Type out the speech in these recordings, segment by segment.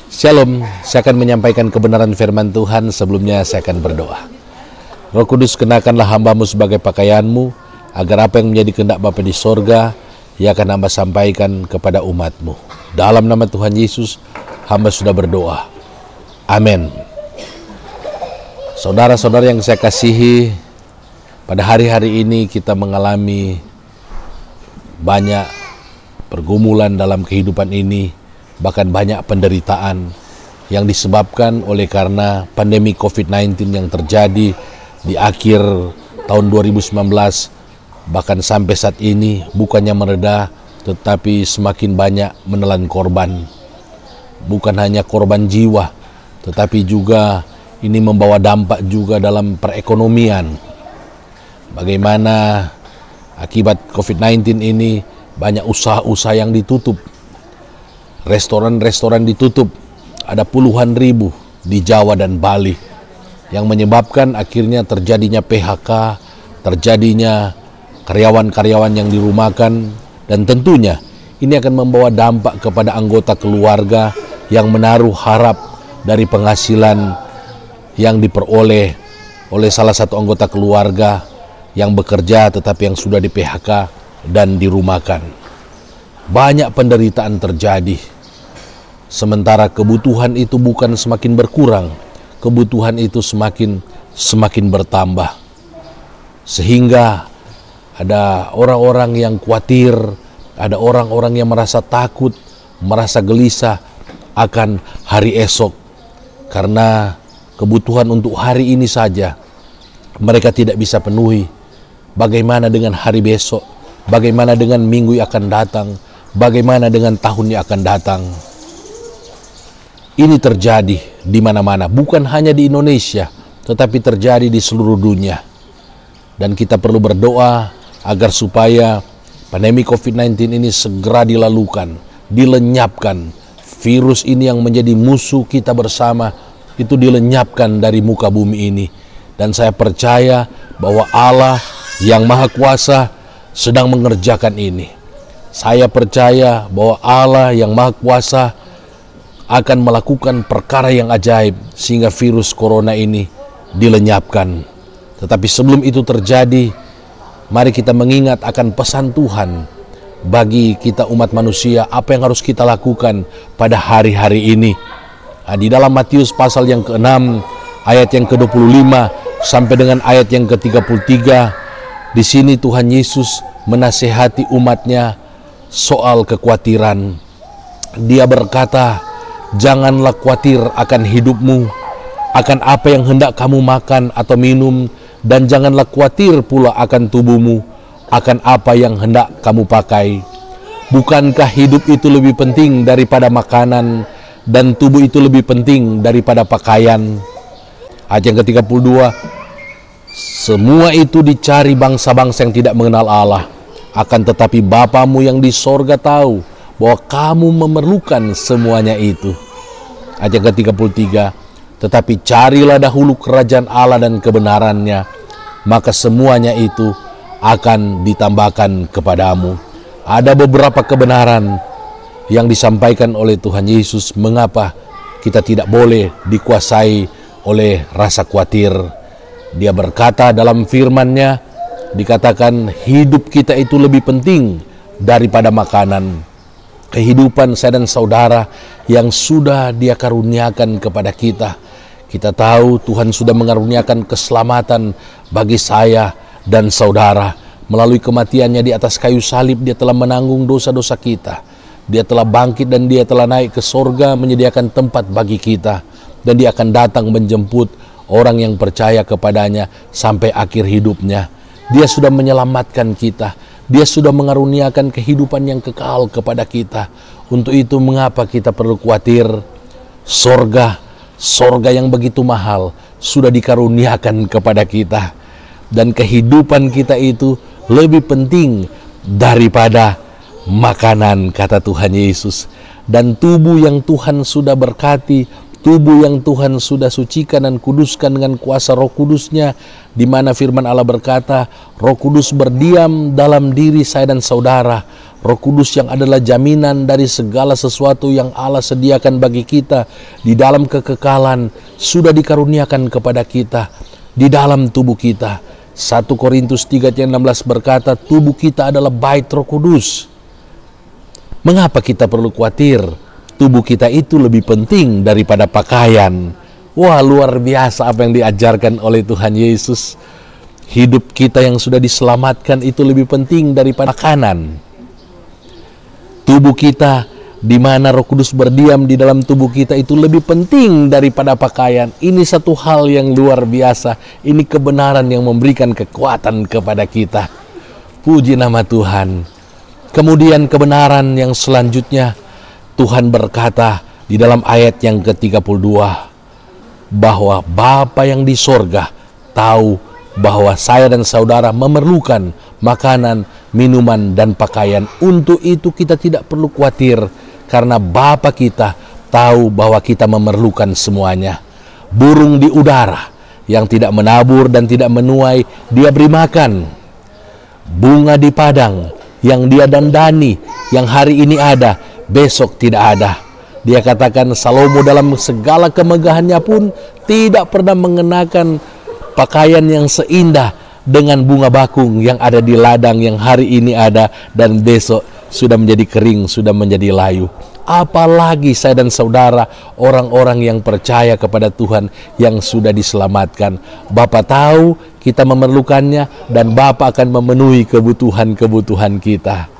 Shalom, saya akan menyampaikan kebenaran firman Tuhan. Sebelumnya saya akan berdoa. Roh Kudus, kenakanlah hamba-Mu sebagai pakaian-Mu, agar apa yang menjadi kehendak Bapa di sorga, ia akan hamba sampaikan kepada umat-Mu. Dalam nama Tuhan Yesus, hamba sudah berdoa. Amin. Saudara-saudara yang saya kasihi, pada hari-hari ini kita mengalami banyak pergumulan dalam kehidupan ini, bahkan banyak penderitaan yang disebabkan oleh karena pandemi COVID-19 yang terjadi di akhir tahun 2019, bahkan sampai saat ini bukannya mereda, tetapi semakin banyak menelan korban. Bukan hanya korban jiwa, tetapi juga ini membawa dampak juga dalam perekonomian. Bagaimana akibat COVID-19 ini banyak usaha-usaha yang ditutup, restoran-restoran ditutup, ada puluhan ribu di Jawa dan Bali, yang menyebabkan akhirnya terjadinya PHK, terjadinya karyawan-karyawan yang dirumahkan, dan tentunya ini akan membawa dampak kepada anggota keluarga yang menaruh harap dari penghasilan yang diperoleh oleh salah satu anggota keluarga yang bekerja tetapi yang sudah di PHK dan dirumahkan. Banyak penderitaan terjadi. Sementara kebutuhan itu bukan semakin berkurang, kebutuhan itu semakin bertambah. Sehingga ada orang-orang yang khawatir, ada orang-orang yang merasa takut, merasa gelisah akan hari esok. Karena kebutuhan untuk hari ini saja mereka tidak bisa penuhi. Bagaimana dengan hari besok? Bagaimana dengan minggu yang akan datang? Bagaimana dengan tahun yang akan datang? Ini terjadi di mana-mana, bukan hanya di Indonesia, tetapi terjadi di seluruh dunia. Dan kita perlu berdoa agar supaya pandemi COVID-19 ini segera dilalukan, dilenyapkan. Virus ini yang menjadi musuh kita bersama, itu dilenyapkan dari muka bumi ini. Dan saya percaya bahwa Allah yang Maha Kuasa sedang mengerjakan ini. Saya percaya bahwa Allah yang Maha Kuasa akan melakukan perkara yang ajaib sehingga virus corona ini dilenyapkan. Tetapi sebelum itu terjadi, mari kita mengingat akan pesan Tuhan bagi kita umat manusia, apa yang harus kita lakukan pada hari-hari ini. Di dalam Matius pasal yang ke-6 ayat yang ke-25 sampai dengan ayat yang ke-33, di sini Tuhan Yesus menasihati umatnya soal kekhawatiran. Dia berkata, janganlah khawatir akan hidupmu, akan apa yang hendak kamu makan atau minum, dan janganlah khawatir pula akan tubuhmu, akan apa yang hendak kamu pakai. Bukankah hidup itu lebih penting daripada makanan, dan tubuh itu lebih penting daripada pakaian? Ayat yang ke-32, semua itu dicari bangsa-bangsa yang tidak mengenal Allah, akan tetapi Bapamu yang di sorga tahu bahwa kamu memerlukan semuanya itu. Ayat yang ke-33, tetapi carilah dahulu kerajaan Allah dan kebenarannya, maka semuanya itu akan ditambahkan kepadamu. Ada beberapa kebenaran yang disampaikan oleh Tuhan Yesus, mengapa kita tidak boleh dikuasai oleh rasa khawatir. Dia berkata dalam firman-Nya, dikatakan hidup kita itu lebih penting daripada makanan. Kehidupan saya dan saudara yang sudah Dia karuniakan kepada kita. Kita tahu Tuhan sudah mengaruniakan keselamatan bagi saya dan saudara. Melalui kematiannya di atas kayu salib, Dia telah menanggung dosa-dosa kita. Dia telah bangkit dan Dia telah naik ke sorga menyediakan tempat bagi kita. Dan Dia akan datang menjemput orang yang percaya kepadanya sampai akhir hidupnya. Dia sudah menyelamatkan kita. Dia sudah mengaruniakan kehidupan yang kekal kepada kita. Untuk itu mengapa kita perlu khawatir? Sorga yang begitu mahal sudah dikaruniakan kepada kita. Dan kehidupan kita itu lebih penting daripada makanan, kata Tuhan Yesus. Dan tubuh yang Tuhan sudah berkati, tubuh yang Tuhan sudah sucikan dan kuduskan dengan kuasa Roh Kudus-Nya, di mana firman Allah berkata, Roh Kudus berdiam dalam diri saya dan saudara, Roh Kudus yang adalah jaminan dari segala sesuatu yang Allah sediakan bagi kita di dalam kekekalan sudah dikaruniakan kepada kita di dalam tubuh kita. 1 Korintus 3:16 berkata, tubuh kita adalah bait Roh Kudus. Mengapa kita perlu khawatir? Tubuh kita itu lebih penting daripada pakaian. Wah, luar biasa apa yang diajarkan oleh Tuhan Yesus. Hidup kita yang sudah diselamatkan itu lebih penting daripada makanan. Tubuh kita, di mana Roh Kudus berdiam di dalam tubuh kita, itu lebih penting daripada pakaian. Ini satu hal yang luar biasa. Ini kebenaran yang memberikan kekuatan kepada kita. Puji nama Tuhan. Kemudian kebenaran yang selanjutnya, Tuhan berkata di dalam ayat yang ke-32, bahwa Bapa yang di sorga tahu bahwa saya dan saudara memerlukan makanan, minuman, dan pakaian. Untuk itu kita tidak perlu khawatir, karena Bapa kita tahu bahwa kita memerlukan semuanya. Burung di udara yang tidak menabur dan tidak menuai, Dia beri makan. Bunga di padang yang Dia dandani, yang hari ini ada, besok tidak ada. Dia katakan Salomo dalam segala kemegahannya pun tidak pernah mengenakan pakaian yang seindah dengan bunga bakung yang ada di ladang yang hari ini ada dan besok sudah menjadi kering, sudah menjadi layu. Apalagi saya dan saudara, orang-orang yang percaya kepada Tuhan yang sudah diselamatkan. Bapa tahu kita memerlukannya dan Bapa akan memenuhi kebutuhan-kebutuhan kita.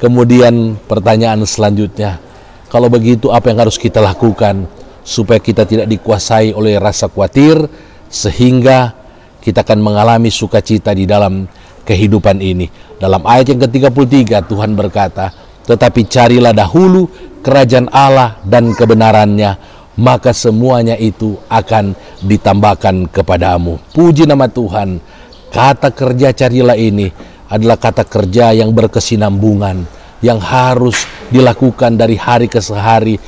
Kemudian pertanyaan selanjutnya, kalau begitu apa yang harus kita lakukan supaya kita tidak dikuasai oleh rasa khawatir sehingga kita akan mengalami sukacita di dalam kehidupan ini. Dalam ayat yang ke-33 Tuhan berkata, tetapi carilah dahulu kerajaan Allah dan kebenarannya, maka semuanya itu akan ditambahkan kepadamu. Puji nama Tuhan. Kata kerja carilah ini adalah kata kerja yang berkesinambungan, yang harus dilakukan dari hari ke hari,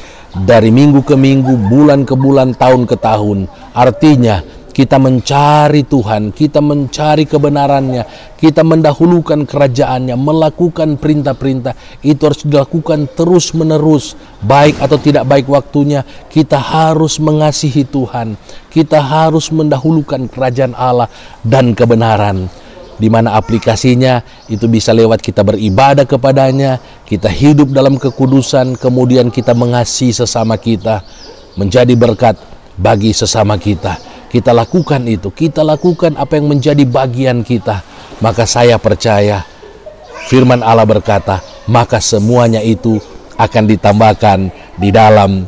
dari minggu ke minggu, bulan ke bulan, tahun ke tahun. Artinya kita mencari Tuhan, kita mencari kebenarannya, kita mendahulukan kerajaannya, melakukan perintah-perintah. Itu harus dilakukan terus-menerus, baik atau tidak baik waktunya. Kita harus mengasihi Tuhan, kita harus mendahulukan kerajaan Allah dan kebenaran. Di mana aplikasinya itu bisa lewat kita beribadah kepadanya, kita hidup dalam kekudusan, kemudian kita mengasihi sesama kita, menjadi berkat bagi sesama kita. Kita lakukan itu, kita lakukan apa yang menjadi bagian kita. Maka saya percaya, firman Allah berkata, maka semuanya itu akan ditambahkan di dalam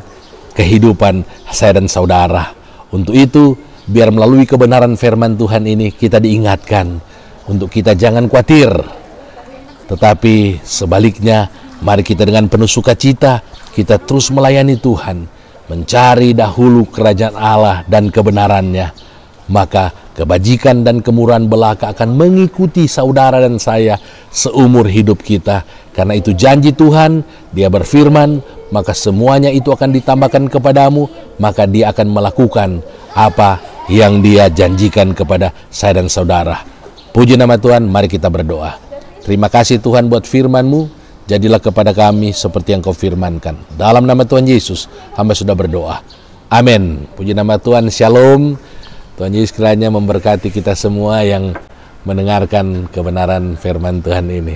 kehidupan saya dan saudara. Untuk itu, biar melalui kebenaran firman Tuhan ini, kita diingatkan untuk kita jangan khawatir. Tetapi sebaliknya, mari kita dengan penuh sukacita, kita terus melayani Tuhan, mencari dahulu kerajaan Allah dan kebenarannya, maka kebajikan dan kemurahan belaka akan mengikuti saudara dan saya seumur hidup kita. Karena itu janji Tuhan, Dia berfirman, maka semuanya itu akan ditambahkan kepadamu, maka Dia akan melakukan apa yang Dia janjikan kepada saya dan saudara. Puji nama Tuhan, mari kita berdoa. Terima kasih Tuhan buat firman-Mu. Jadilah kepada kami seperti yang Kau firmankan. Dalam nama Tuhan Yesus, hamba sudah berdoa. Amin. Puji nama Tuhan, Shalom. Tuhan Yesus kiranya memberkati kita semua yang mendengarkan kebenaran firman Tuhan ini.